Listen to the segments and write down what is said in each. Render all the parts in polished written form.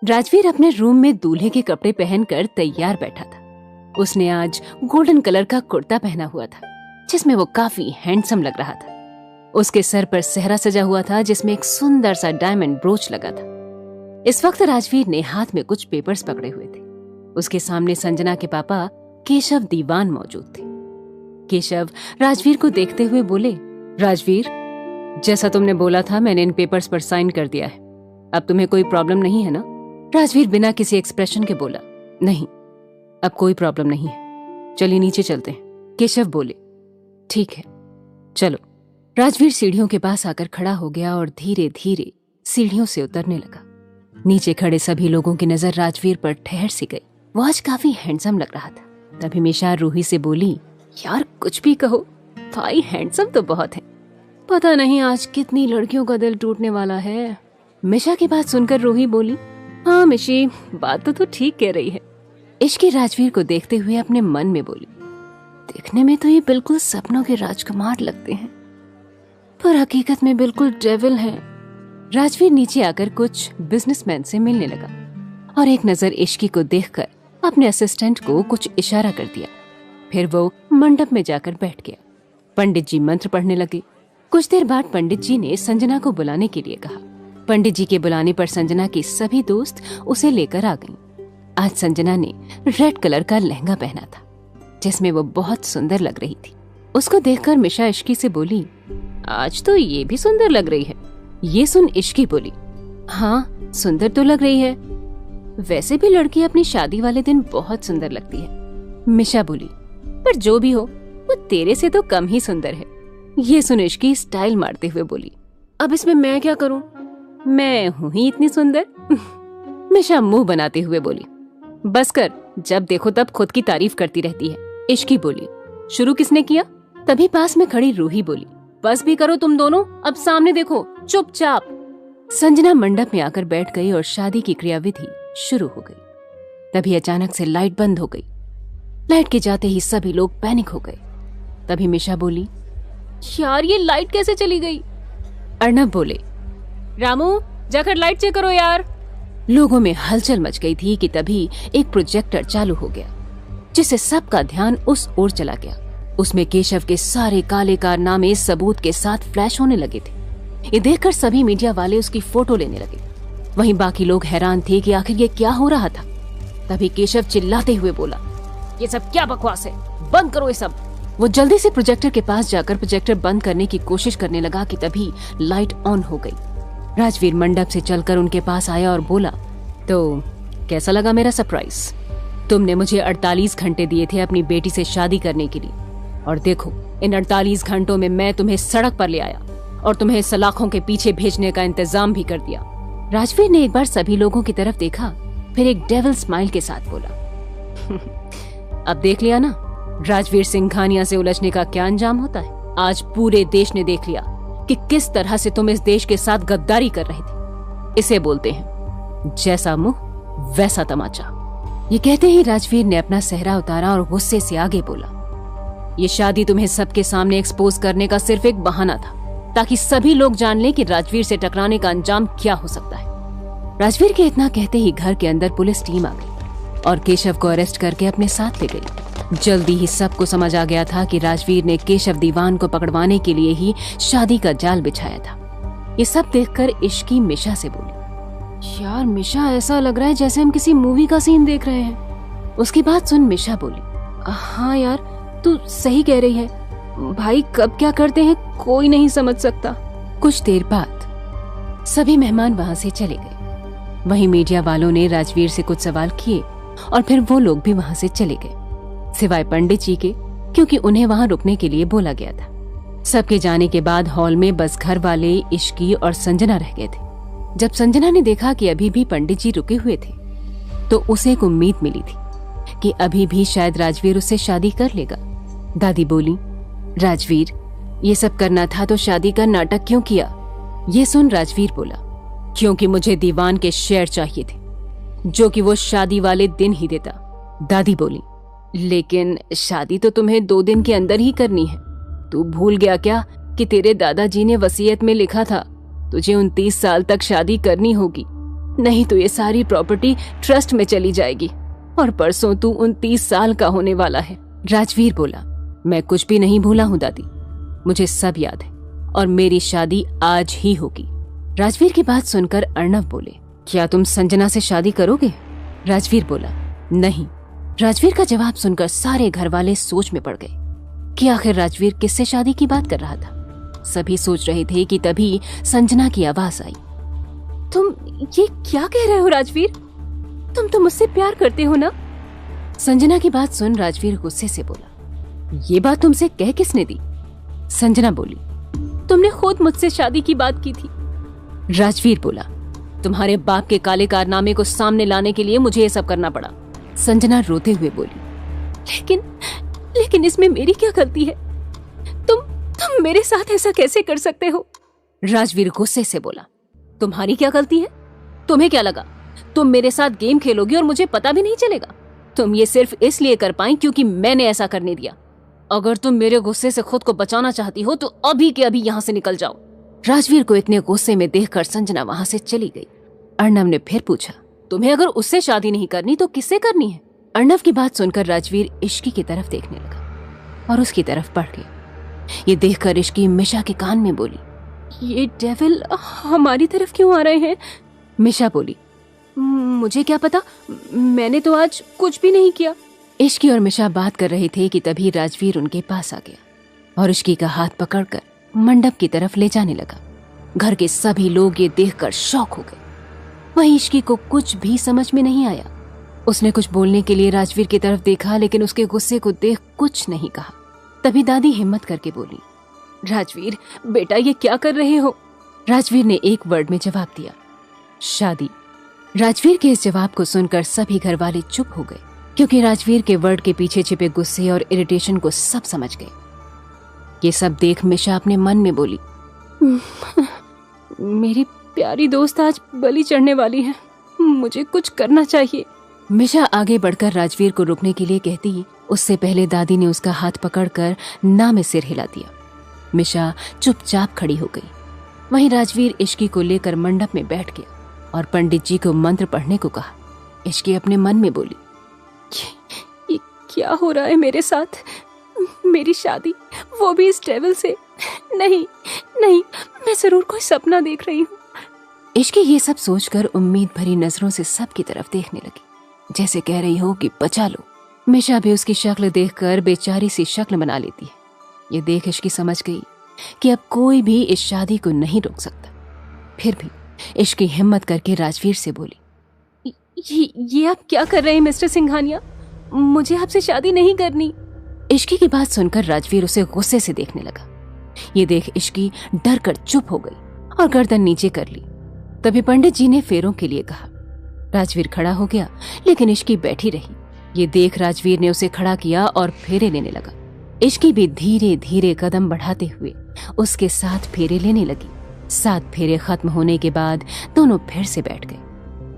राजवीर अपने रूम में दूल्हे के कपड़े पहनकर तैयार बैठा था। उसने आज गोल्डन कलर का कुर्ता पहना हुआ था जिसमें वो काफी हैंडसम लग रहा था। उसके सर पर सेहरा सजा हुआ था जिसमें एक सुंदर सा डायमंड ब्रोच लगा था। इस वक्त राजवीर ने हाथ में कुछ पेपर्स पकड़े हुए थे। उसके सामने संजना के पापा केशव दीवान मौजूद थे। केशव राजवीर को देखते हुए बोले, राजवीर, जैसा तुमने बोला था मैंने इन पेपर्स पर साइन कर दिया है। अब तुम्हें कोई प्रॉब्लम नहीं है ना? राजवीर बिना किसी एक्सप्रेशन के बोला, नहीं, अब कोई प्रॉब्लम नहीं है, चलिए नीचे चलते हैं। केशव बोले, ठीक है, चलो। राजवीर सीढ़ियों के पास आकर खड़ा हो गया और धीरे धीरे सीढ़ियों से उतरने लगा। नीचे खड़े सभी लोगों की नजर राजवीर पर ठहर सी गई। वो आज काफी हैंडसम लग रहा था। तभी मिशा रूही से बोली, यार कुछ भी कहो, भाई हैंडसम तो बहुत है। पता नहीं आज कितनी लड़कियों का दिल टूटने वाला है। मिशा की बात सुनकर रूही बोली, हाँ मिशी, बात तो ठीक कह रही है। इश्की राजवीर को देखते हुए अपने मन में बोली, देखने में तो ये बिल्कुल सपनों के राजकुमार लगते हैं, पर हकीकत में बिल्कुल डेविल हैं। राजवीर नीचे आकर कुछ बिजनेसमैन से मिलने लगा और एक नजर इश्की को देखकर अपने असिस्टेंट को कुछ इशारा कर दिया। फिर वो मंडप में जाकर बैठ गया। पंडित जी मंत्र पढ़ने लगे। कुछ देर बाद पंडित जी ने संजना को बुलाने के लिए कहा। पंडित जी के बुलाने पर संजना की सभी दोस्त उसे लेकर आ गईं। आज संजना ने रेड कलर का लहंगा पहना था जिसमें वो बहुत सुंदर लग रही थी। उसको देखकर मिशा इश्की से बोली, आज तो ये भी सुंदर लग रही है। ये सुन इश्की बोली, हाँ सुंदर तो लग रही है, वैसे भी लड़की अपनी शादी वाले दिन बहुत सुंदर लगती है। मिशा बोली, पर जो भी हो वो तेरे से तो कम ही सुंदर है। ये सुन इश्की स्टाइल मारते हुए बोली, अब इसमें मैं क्या करूं, मैं हूं ही इतनी सुंदर। मिशा मुंह बनाते हुए बोली, बस कर, जब देखो तब खुद की तारीफ करती रहती है। इश्की बोली, शुरू किसने किया? तभी पास में खड़ी रूही बोली, बस भी करो तुम दोनों, अब सामने देखो चुपचाप। संजना मंडप में आकर बैठ गई और शादी की क्रियाविधि शुरू हो गई। तभी अचानक से लाइट बंद हो गई। लाइट के जाते ही सभी लोग पैनिक हो गए। तभी मिशा बोली, यार ये लाइट कैसे चली गई? अर्नब बोले, रामू जाकर लाइट चेक करो यार। लोगों में हलचल मच गई थी कि तभी एक प्रोजेक्टर चालू हो गया जिससे सबका ध्यान उस ओर चला गया। उसमें केशव के सारे काले कारनामे सबूत के साथ फ्लैश होने लगे थे। ये देखकर सभी मीडिया वाले उसकी फोटो लेने लगे। वहीं बाकी लोग हैरान थे कि आखिर ये क्या हो रहा था। तभी केशव चिल्लाते हुए बोला, ये सब क्या बकवास है, बंद करो ये सब। वो जल्दी से प्रोजेक्टर के पास जाकर प्रोजेक्टर बंद करने की कोशिश करने लगा कि तभी लाइट ऑन हो गई। राजवीर मंडप से चलकर उनके पास आया और बोला, तो कैसा लगा मेरा सरप्राइज? तुमने मुझे 48 घंटे दिए थे अपनी बेटी से शादी करने के लिए, और देखो इन 48 घंटों में मैं तुम्हें सड़क पर ले आया और तुम्हें सलाखों के पीछे भेजने का इंतजाम भी कर दिया। राजवीर ने एक बार सभी लोगों की तरफ देखा, फिर एक डेविल स्माइल के साथ बोला, अब देख लिया ना राजवीर सिंघानिया से उलझने का क्या अंजाम होता है। आज पूरे देश ने देख लिया कि किस तरह से तुम इस देश के साथ गद्दारी कर रहे थे। इसे बोलते हैं जैसा मुंह वैसा तमाचा। ये कहते ही राजवीर ने अपना सेहरा उतारा और गुस्से से आगे बोला, ये शादी तुम्हें सबके सामने एक्सपोज करने का सिर्फ एक बहाना था ताकि सभी लोग जान लें कि राजवीर से टकराने का अंजाम क्या हो सकता है। राजवीर के इतना कहते ही घर के अंदर पुलिस टीम आ गई और केशव को अरेस्ट करके अपने साथ ले गई। जल्दी ही सबको समझ आ गया था कि राजवीर ने केशव दीवान को पकड़वाने के लिए ही शादी का जाल बिछाया था। ये सब देखकर इश्की मिशा से बोली, यार मिशा ऐसा लग रहा है जैसे हम किसी मूवी का सीन देख रहे हैं। उसकी बात सुन मिशा बोली, हाँ यार तू सही कह रही है, भाई कब क्या करते हैं कोई नहीं समझ सकता। कुछ देर बाद सभी मेहमान वहां से चले गए। वहीं मीडिया वालों ने राजवीर से कुछ सवाल किए और फिर वो लोग भी वहां से चले गए, सिवाय पंडित जी के, क्योंकि उन्हें वहां रुकने के लिए बोला गया था। सबके जाने के बाद हॉल में बस घर वाले, इश्की और संजना रह गए थे। जब संजना ने देखा कि अभी भी पंडित जी रुके हुए थे तो उसे एक उम्मीद मिली थी कि अभी भी शायद राजवीर उससे शादी कर लेगा। दादी बोली, राजवीर ये सब करना था तो शादी का नाटक क्यों किया? ये सुन राजवीर बोला, क्योंकि मुझे दीवान के शेयर चाहिए थे जो कि वो शादी वाले दिन ही देता। दादी बोली, लेकिन शादी तो तुम्हें 2 दिन के अंदर ही करनी है। तू भूल गया क्या कि तेरे दादाजी ने वसीयत में लिखा था तुझे 29 साल तक शादी करनी होगी। नहीं तो ये सारी प्रॉपर्टी ट्रस्ट में चली जाएगी और परसों तू 29 साल का होने वाला है। राजवीर बोला, मैं कुछ भी नहीं भूला हूँ दादी, मुझे सब याद है और मेरी शादी आज ही होगी। राजवीर की बात सुनकर अर्णव बोले, क्या तुम संजना से शादी करोगे? राजवीर बोला, नहीं। राजवीर का जवाब सुनकर सारे घर वाले सोच में पड़ गए कि आखिर राजवीर किससे शादी की बात कर रहा था। सभी सोच रहे थे कि तभी संजना की आवाज आई, तुम ये क्या कह रहे हो राजवीर? तुम तो मुझसे प्यार करते हो ना? संजना की बात सुन राजवीर गुस्से से बोला, ये बात तुमसे कह किसने दी? संजना बोली, तुमने खुद मुझसे शादी की बात की थी। राजवीर बोला, तुम्हारे बाप के काले कारनामे को सामने लाने के लिए मुझे ये सब करना पड़ा। संजना रोते हुए बोली, लेकिन इसमें मेरी क्या गलती है? तुम मेरे साथ ऐसा कैसे कर सकते हो? राजवीर गुस्से से बोला, तुम्हारी क्या गलती है? तुम्हें क्या लगा तुम मेरे साथ गेम खेलोगी और मुझे पता भी नहीं चलेगा? तुम ये सिर्फ इसलिए कर पाई क्योंकि मैंने ऐसा करने दिया। अगर तुम मेरे गुस्से से खुद को बचाना चाहती हो तो अभी के अभी यहाँ से निकल जाओ। राजवीर को इतने गुस्से में देखकर संजना वहां से चली गई। अर्णव ने फिर पूछा, तुम्हें अगर उससे शादी नहीं करनी तो किससे करनी है? अर्णव की बात सुनकर राजवीर इश्की की तरफ देखने लगा और उसकी तरफ बढ़ गया। ये देखकर इश्की मिशा के कान में बोली, ये डेविल हमारी तरफ क्यों आ रहे हैं? मिशा बोली, मुझे क्या पता, मैंने तो आज कुछ भी नहीं किया। इश्की और मिशा बात कर रहे थे कि तभी राजवीर उनके पास आ गया और इश्की का हाथ पकड़कर मंडप की तरफ ले जाने लगा। घर के सभी लोग ये देखकर शॉक हो गए। वहीं इश्की को कुछ भी समझ में नहीं आया। उसने कुछ बोलने के लिए राजवीर की तरफ देखा, लेकिन उसके गुस्से को देख कुछ नहीं कहा। तभी दादी हिम्मत करके बोली, राजवीर बेटा ये क्या कर रहे हो? राजवीर ने एक वर्ड में जवाब दिया, शादी। राजवीर के इस जवाब को सुनकर सभी घर वाले चुप हो गए, क्योंकि राजवीर के वर्ड के पीछे छिपे गुस्से और इरिटेशन को सब समझ गए। ये सब देख मिशा अपने मन में बोली, मेरी प्यारी दोस्त आज बलि चढ़ने वाली है, मुझे कुछ करना चाहिए। मिशा आगे बढ़कर राजवीर को रुकने के लिए कहती, उससे पहले दादी ने उसका हाथ पकड़कर ना में सिर हिला दिया। मिशा चुपचाप खड़ी हो गई। वहीं राजवीर इश्की को लेकर मंडप में बैठ गया और पंडित जी को मंत्र पढ़ने को कहा। इश्की अपने मन में बोली, ये क्या हो रहा है मेरे साथ? मेरी शादी, वो भी इस डेविल से? नहीं, मैं जरूर कोई सपना देख रही हूँ। इश्की ये सब सोचकर उम्मीद भरी नजरों से सबकी तरफ देखने लगी, जैसे कह रही हो कि बचा लो। मिशा भी उसकी शक्ल देखकर बेचारी सी शक्ल बना लेती है। ये देख इश्की समझ गई कि अब कोई भी इस शादी को नहीं रोक सकता। फिर भी इश्की हिम्मत करके राजवीर से बोली, ये आप क्या कर रहे हैं मिस्टर सिंघानिया? मुझे आपसे शादी नहीं करनी। इश्की की बात सुनकर राजवीर उसे गुस्से से देखने लगा। ये देख इश्की डर कर चुप हो गई और गर्दन नीचे कर ली। तभी पंडित जी ने फेरों के लिए कहा। राजवीर खड़ा हो गया, लेकिन इश्की बैठी रही। ये देख राजवीर ने उसे खड़ा किया और फेरे लेने लगा। इश्की भी धीरे धीरे कदम बढ़ाते हुए उसके साथ फेरे लेने लगी। 7 फेरे खत्म होने के बाद दोनों फिर से बैठ गए।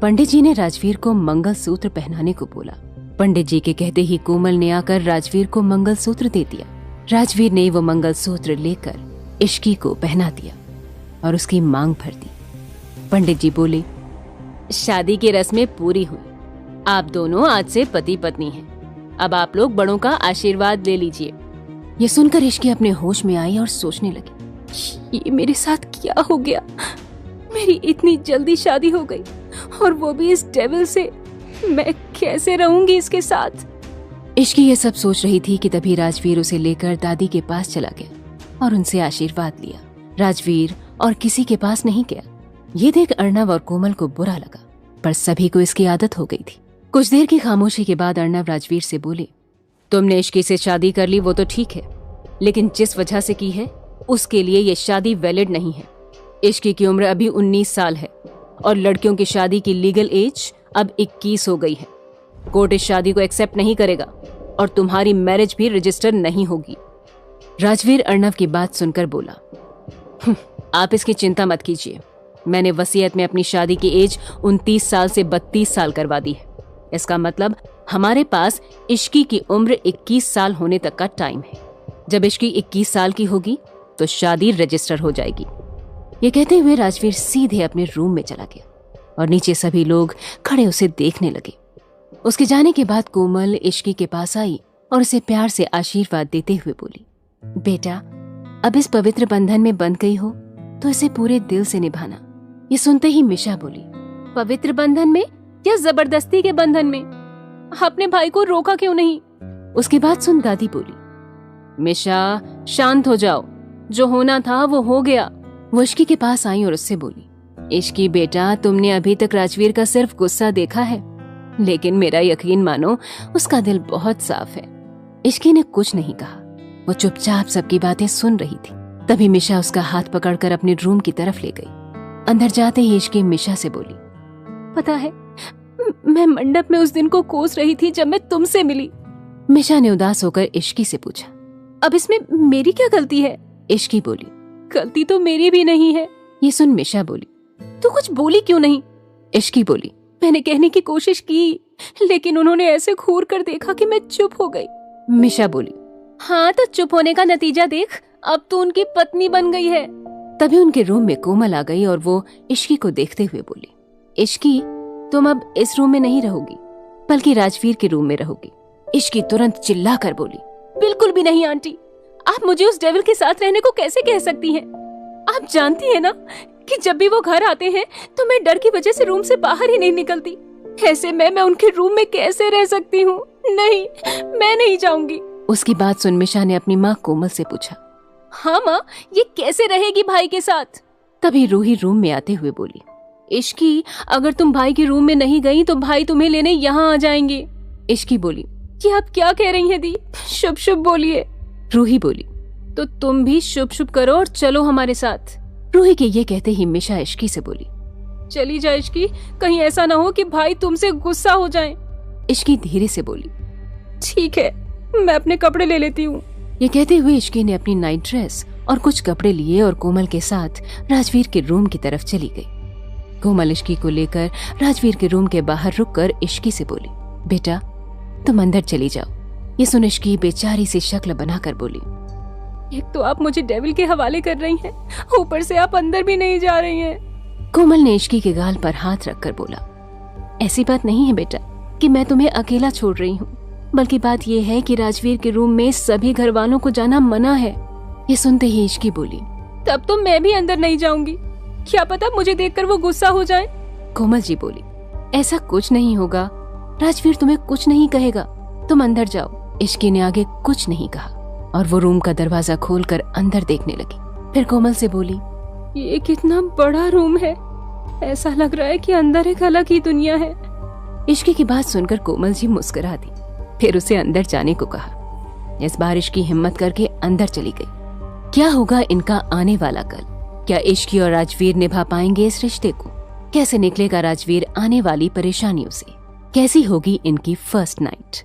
पंडित जी ने राजवीर को मंगलसूत्र पहनाने को बोला। पंडित जी के कहते ही कोमल ने आकर राजवीर को मंगलसूत्र दे दिया। राजवीर ने वो मंगलसूत्र लेकर इश्की को पहना दिया और उसकी मांग भर दी। पंडित जी बोले, शादी की रस्में पूरी हुई, आप दोनों आज से पति पत्नी हैं। अब आप लोग बड़ों का आशीर्वाद ले लीजिए। ये सुनकर इश्की अपने होश में आई और सोचने लगी, ये मेरे साथ क्या हो गया? मेरी इतनी जल्दी शादी हो गई और वो भी इस डेविल से। मैं कैसे रहूंगी इसके साथ? इश्की ये सब सोच रही थी कि तभी राजवीर उसे लेकर दादी के पास चला गया और उनसे आशीर्वाद लिया। राजवीर और किसी के पास नहीं गया। ये देख अर्णव और कोमल को बुरा लगा, पर सभी को इसकी आदत हो गई थी। कुछ देर की खामोशी के बाद अर्णव राजवीर से बोले, तुमने इश्की से शादी कर ली वो तो ठीक है, लेकिन जिस वजह से की है उसके लिए ये शादी वैलिड नहीं है। इश्की की उम्र अभी 19 साल है और लड़कियों की शादी की लीगल एज अब 21 हो गई है। कोर्ट इस शादी को एक्सेप्ट नहीं करेगा और तुम्हारी मैरिज भी रजिस्टर नहीं होगी। राजवीर अर्णव की बात सुनकर बोला, आप इसकी चिंता मत कीजिए, मैंने वसीयत में अपनी शादी की एज 29 साल से 32 साल करवा दी है। इसका मतलब हमारे पास इश्की की उम्र 21 साल होने तक का टाइम है। जब इश्की 21 साल की होगी तो शादी रजिस्टर हो जाएगी। ये कहते हुए राजवीर सीधे अपने रूम में चला गया। और नीचे सभी लोग खड़े उसे देखने लगे। उसके जाने के बाद कोमल इश्की के पास आई और उसे प्यार से आशीर्वाद देते हुए बोली, बेटा, अब इस पवित्र बंधन में बंध गई हो तो इसे पूरे दिल से निभाना। ये सुनते ही मिशा बोली, पवित्र बंधन में या जबरदस्ती के बंधन में? अपने भाई को रोका क्यों नहीं? उसकी बात सुन दादी बोली, मिशा शांत हो जाओ, जो होना था वो हो गया। वो इश्की के पास आई और उससे बोली, इश्की बेटा, तुमने अभी तक राजवीर का सिर्फ गुस्सा देखा है, लेकिन मेरा यकीन मानो उसका दिल बहुत साफ है। इश्की ने कुछ नहीं कहा, वो चुपचाप सबकी बातें सुन रही थी। तभी मिशा उसका हाथ पकड़कर अपने रूम की तरफ ले गई। अंदर जाते ही इश्की मिशा से बोली, पता है मैं मंडप में उस दिन को कोस रही थी जब मैं तुमसे मिली। मिशा ने उदास होकर इश्की से पूछा, अब इसमें मेरी क्या गलती है? इश्की बोली, गलती तो मेरी भी नहीं है। ये सुन मिशा बोली, तू कुछ बोली क्यों नहीं? इश्की बोली, मैंने कहने की कोशिश की, लेकिन उन्होंने ऐसे घूर कर देखा कि मैं चुप हो गई। मिशा बोली, हाँ तो चुप होने का नतीजा देख, अब तू उनकी पत्नी बन गई है। तभी उनके रूम में कोमल आ गई और वो इश्की को देखते हुए बोली, इश्की, तुम अब इस रूम में नहीं रहोगी, बल्कि राजवीर के रूम में रहोगी। इश्की तुरंत चिल्ला कर बोली, बिल्कुल भी नहीं आंटी, आप मुझे उस डेविल के साथ रहने को कैसे कह सकती हैं? आप जानती हैं ना कि जब भी वो घर आते हैं तो मैं डर की वजह से रूम से बाहर ही नहीं निकलती। ऐसे मैं उनके रूम में कैसे रह सकती हूँ? नहीं, मैं नहीं जाऊंगी। उसकी बात सुन मिशा ने अपनी माँ कोमल से पूछा, हाँ माँ, ये कैसे रहेगी भाई के साथ? तभी रूही रूम में आते हुए बोली, इश्की, अगर तुम भाई के रूम में नहीं गई तो भाई तुम्हें लेने यहाँ आ जाएंगे। इश्की बोली, ये आप क्या कह रही हैं दी? शुभ शुभ बोलिए। रूही बोली, तो तुम भी शुभ शुभ करो और चलो हमारे साथ। रूही के ये कहते ही मिशा इश्की से बोली, चली जा इश्की, कहीं ऐसा ना हो कि भाई तुमसे गुस्सा हो जाए। इश्की धीरे से बोली, ठीक है, मैं अपने कपड़े ले लेती हूँ। ये कहते हुए इश्की ने अपनी नाइट ड्रेस और कुछ कपड़े लिए और कोमल के साथ राजवीर के रूम की तरफ चली गई। कोमल इश्की को लेकर राजवीर के रूम के बाहर रुककर इश्की से बोली, बेटा, तुम अंदर चली जाओ। ये सुन इश्की बेचारी सी शक्ल बनाकर बोली, एक तो आप मुझे डेविल के हवाले कर रही हैं, ऊपर से आप अंदर भी नहीं जा रही हैं। कोमल ने इश्की के गाल पर हाथ रखकर बोला, ऐसी बात नहीं है बेटा कि मैं तुम्हें अकेला छोड़ रही हूँ, बल्कि बात यह है कि राजवीर के रूम में सभी घर वालों को जाना मना है। ये सुनते ही इश्की बोली, तब तो मैं भी अंदर नहीं जाऊंगी, क्या पता मुझे देखकर वो गुस्सा हो जाए। कोमल जी बोली, ऐसा कुछ नहीं होगा, राजवीर तुम्हें कुछ नहीं कहेगा, तुम अंदर जाओ। इश्की ने आगे कुछ नहीं कहा और वो रूम का दरवाजा खोलकर अंदर देखने लगी। फिर कोमल से बोली, ये कितना बड़ा रूम है, ऐसा लग रहा है कि अंदर एक अलग ही दुनिया है। इश्की की बात सुनकर कोमल जी मुस्कुरा दी, फिर उसे अंदर जाने को कहा। इस बार इश्की हिम्मत करके अंदर चली गई। क्या होगा इनका आने वाला कल? क्या इश्की और राजवीर निभा पाएंगे इस रिश्ते को? कैसे निकलेगा राजवीर आने वाली परेशानियों से? कैसी होगी इनकी फर्स्ट नाइट?